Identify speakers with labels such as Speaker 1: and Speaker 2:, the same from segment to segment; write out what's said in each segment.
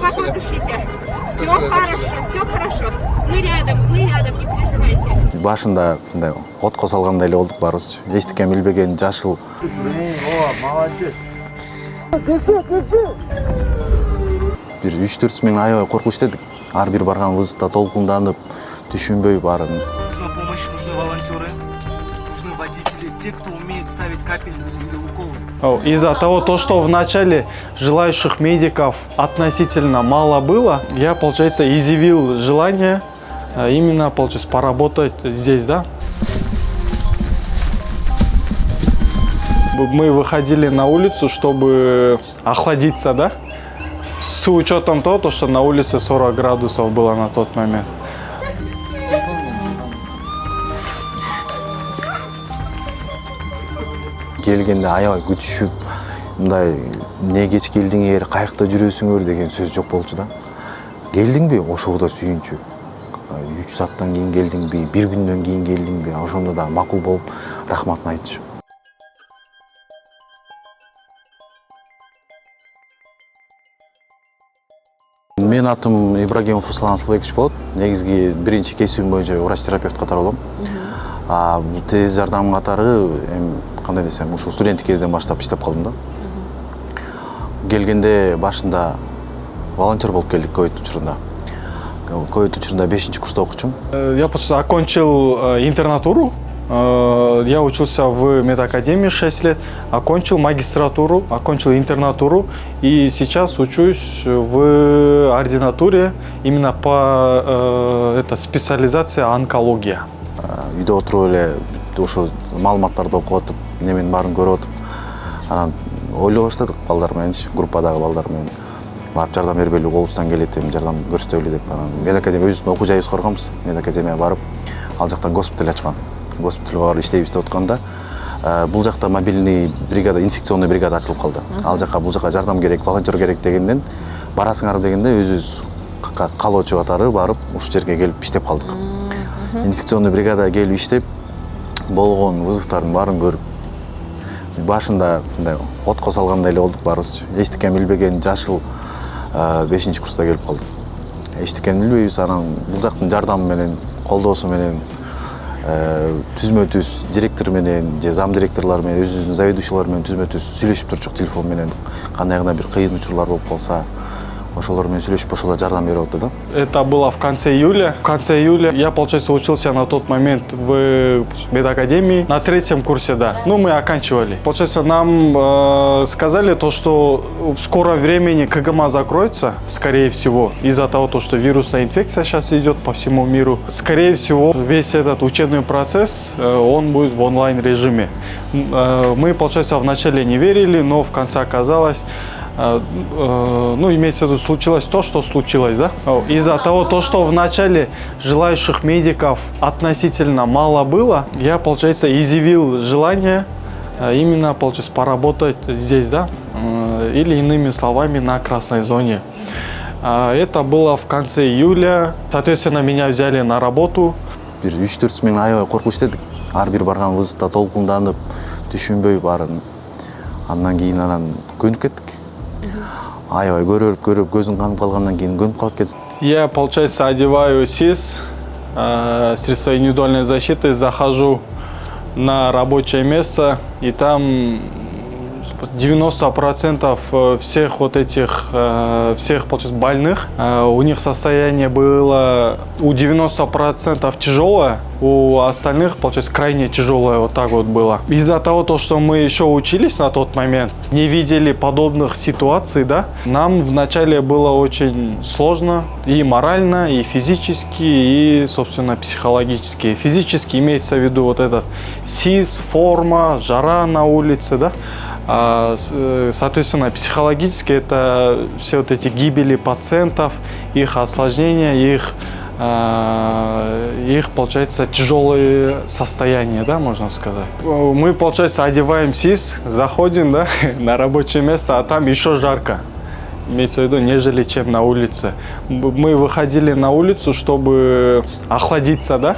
Speaker 1: как вы пишите. Все хорошо. Мы рядом, не переживайте.
Speaker 2: Башында мындай отко салгандай эле болдук баарыбызчы. Эчтикен билбеген жашыл.
Speaker 3: Молодец.
Speaker 2: Бир 3-4 миң аябай коркуч дедик. Ар бир барган вызытта толкунданып, түшүнбөй баарын.
Speaker 4: Нужна помощь, нужны волонтеры, нужны водители, те, кто умеет ставить капельницы или уколы.
Speaker 5: Из-за того, что в начале желающих медиков относительно мало было, я, получается, изъявил желание именно, получается, поработать здесь, да. Мы выходили на улицу, чтобы охладиться, да, с учетом того, что на улице 40 градусов было на тот момент.
Speaker 2: Келгенде аябай күтүшүп, мындай эмне кеч келдиңер, каякта жүрөсүңөр деген сөз жок болчу да. Келдиңби? Ошого да сүйүнчү. 3 сааттан кийин келдиңби, 1 күндөн кийин келдиңби? Ошондо да макул болуп, рахматын айтчу. Мен атым Ибрагимов Руслан Асылбекович болот. Негизги биринчи кесибим боюнча врач-терапевт катары болом. Бул тез жардам катары кандай десем, ушул студенттик кезден баштап иштеп калдым да. Келгенде башында волонтер болуп келдик ковид учурунда. Ковид учурунда 5-курста окучумун.
Speaker 5: Я просто окончил интернатуру. Я учился в медакадемии 6 лет, окончил магистратуру, окончил интернатуру и сейчас учусь в ординатуре именно по специализации онкология.
Speaker 2: Үйдө отуруп эле ошо маалыматтарды окуп атып, неменин баарын көрүп атып, анан ойлой баштадык балдар менен, группадагы балдар менен барып жардам бербели, колубуздан келет, жардам көрсөтөлү деп. Анан медакадемия өзүбүздүн окуу жайыбызды коргонбуз. Медакадемияга барып, ал жактан госпиталь ачкан. Госпитальга барып иштейбиз деп атканда, бул жакта мобильный бригада, инфекционный бригада ачылып калды. Ал жака бул жака жардам керек, волонтер керек дегенден, барасыңар дегенде өзүбүз калоочу катары барып, ушул жерге келип иштеп калдык. Инфекционный бригада келип иштеп, болгон вызовдардын баарын көрүп, башында мындай отко салгандай эле болдук баарыбызчы. Эчтикен билбеген жашыл 5-курста келип калдык. Эчтикен билбейбиз, анан бул жактын жардамы менен, колдоосу менен түзмө-түз директор менен же зам директорлор менен, өзүбүздүн заведующийлар менен түзмө-түз сүйлөшүп турчук телефон менен. Кандай гана бир кыйын учурлар болуп калса, ошолор менен сүйлөшүп, ошолор жардам берип атты да.
Speaker 5: Это было в конце июля. В конце июля я, получается, учился на тот момент в медакадемии на 3-м курсе, да. Ну, мы оканчивали. Получается, нам сказали то, что в скором времени КГМА закроется, скорее всего, из-за того, что вирусная инфекция сейчас идет по всему миру. Скорее всего, весь этот учебный процесс, он будет в онлайн-режиме. Мы, получается, вначале не верили, но в конце оказалось, ну, имеется в виду, случилось то, что случилось, да? Из-за того, что в начале желающих медиков относительно мало было, я, получается, изъявил желание именно, получается, поработать здесь, да? Или иными словами, на красной зоне. Это было в конце июля. Соответственно, меня взяли на работу.
Speaker 2: 3-4 миң аябай коркуч дедик. Ар бир барган вызытта толкунданып, түшүнбөй баарын. Андан кийин көнүп кеттик. Аябай көрүп, көзүң канып калгандан кийин көнүп калып кетти.
Speaker 5: Я, получается, одеваю СИС, средства индивидуальной защиты, захожу на рабочее место, и там 90% всех вот этих, всех, получается, больных, у них состояние было у 90% тяжелое, у остальных, получается, крайне тяжелое, вот так вот было. Из-за того, что мы еще учились на тот момент, не видели подобных ситуаций, да, нам вначале было очень сложно и морально, и физически, и, собственно, психологически. Физически имеется в виду вот этот СИС, форма, жара на улице, да. Соответственно, психологически это все вот эти гибели пациентов, их осложнения, их, получается, тяжелые состояния, да, можно сказать. Мы, получается, одеваем СИС, заходим, да, на рабочее место, а там еще жарко. Имеется в виду, нежели чем на улице. Мы выходили на улицу, чтобы охладиться, да,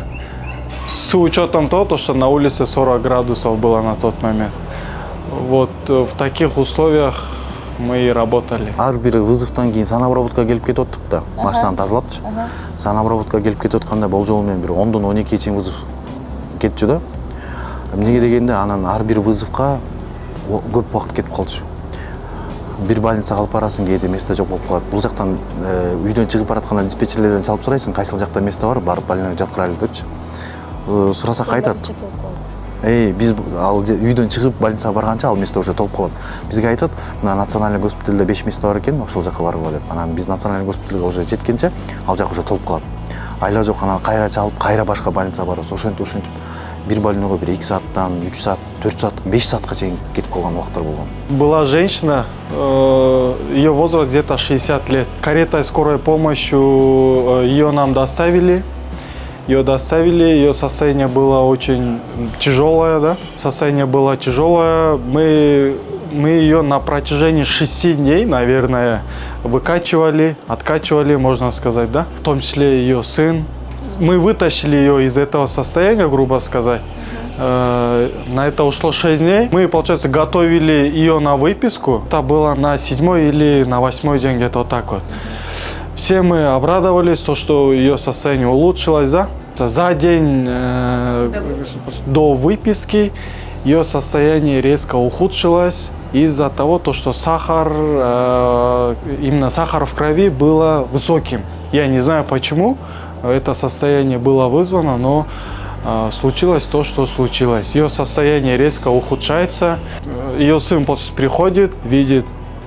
Speaker 5: с учетом того, что на улице 40 градусов было на тот момент. Вот в таких условиях мы работали.
Speaker 2: ар бир вызовтан кийин санобработка келип кетип атыптык да, машинаны тазалапчы. Санобработка келип кетип атканда болжол менен бир 10-дан 12-ге чейин вызов кетчү да. Эмнеге дегенде анан ар бир вызовка көп убакыт кетип калчу. Бир больницага алып барасың, кээде место жок болуп калат. Бул жактан үйдөн чыгып баратканда диспетчерлерден чалып сурайсың, кайсыл жакта место бар, барып больныйга жаткырайлы депчи. Сурасак айтат. Биз ал үйдөн чыгып больницага барганча ал место уже толуп калат. Бизге айтат, мына национальный госпитальда 5 место бар экен, ошол жака баргыла деп. Анан биз национальный госпитальга уже жеткенче ал жак уже толуп калат. Айла жок, анан кайра чалып, кайра башка больницага барабыз. Ошентип бир больныйга бир 2 сааттан 3 саат, 4 саат, 5 саатка чейин кетип калган убактар болгон.
Speaker 5: Была женщина, ее возраст где-то 60 лет. Каретой скорой помощи ее нам доставили. Ее состояние было очень тяжелое, да? Состояние было тяжелое. Мы ее на протяжении 6 дней, наверное, выкачивали, откачивали, можно сказать, да? В том числе ее сын. Мы вытащили ее из этого состояния, грубо сказать. На это ушло 6 дней. Мы, получается, готовили ее на выписку. Это было на 7-й или на 8-й день, где-то вот так вот. Все мы обрадовались, что ее состояние улучшилось, да? За день до выписки ее состояние резко ухудшилось из-за того, что сахар, именно сахар в крови было высоким. Я не знаю почему это состояние было вызвано, но случилось то, что случилось. Ее состояние резко ухудшается. Ее сын приходит, видит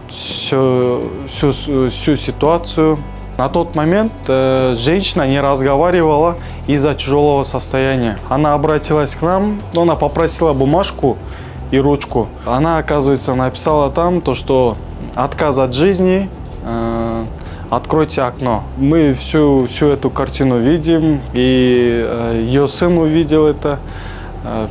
Speaker 5: всю ситуацию. На тот момент женщина не разговаривала из-за тяжелого состояния. Она обратилась к нам, она попросила бумажку и ручку. Она, оказывается, написала там то, что отказ от жизни, откройте окно. Мы всю эту картину видим, и ее сын увидел это.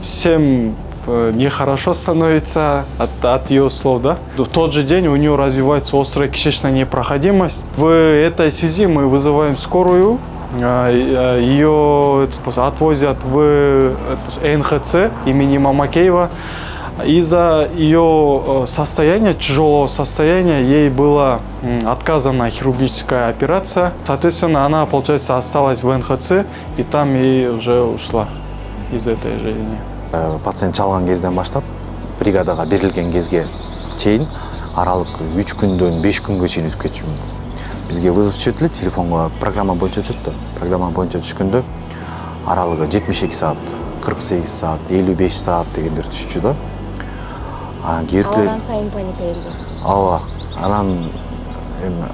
Speaker 5: Всем нехорошо становится от ее слов, да? В тот же день у нее развивается острая кишечная непроходимость. В этой связи мы вызываем скорую, ее отвозят в НХЦ имени Мамакеева. Из-за ее состояния, тяжелого состояния, ей была отказана хирургическая операция. Соответственно, она, получается, осталась в НХЦ, и там и уже ушла из этой жизни.
Speaker 2: Пациент чалган кезден баштап бригадага берилген кезге чейин аралык 3 күндөн 5 күнгө чейин өтүп кетчү. Бизге вызов түшөт эле, телефонго программа боюнча түшөт да. Программа боюнча түшкөндө аралыгы 72 саат, 48 саат, 55 саат дегендер түшчү да.
Speaker 6: Алдан сайын паника элди.
Speaker 2: Ооба. Анан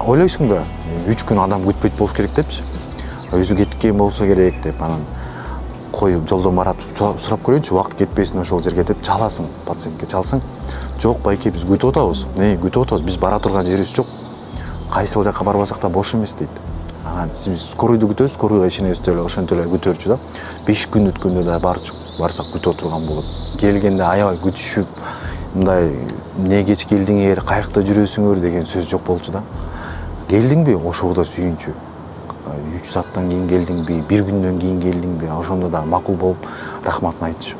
Speaker 2: ойлойсуң да, 3 күн адам күтпөйт болуш керек депчи. Өзү кеткен болсо керек деп анан коюп жолдон барат сурап көрөйүнчү, убакыт кетпесин ошол жерге деп чаласың, пациентке чалсаң, жок байке биз күтүп атабыз. Күтүп атабыз, биз бара турган жерибиз жок. Кайсыл жакка барбасак да бош эмес дейт. Анан биз скоройду күтөбүз, скоройго ишенебиз эле, ошентип эле күтөрчү да. 5 күн өткөндө да барсак күтүп турган болот. Келгенде аябай күтүшүп, мындай эмне кеч келдиңер, каякта жүрөсүңөр деген сөз жок болчу да. Келдиңби? Ошого да сүйүнчү. 3 сааттан кийин келдиңби, 1 күндөн кийин келдиңби, ошондо да макул болуп рахматын айтчу.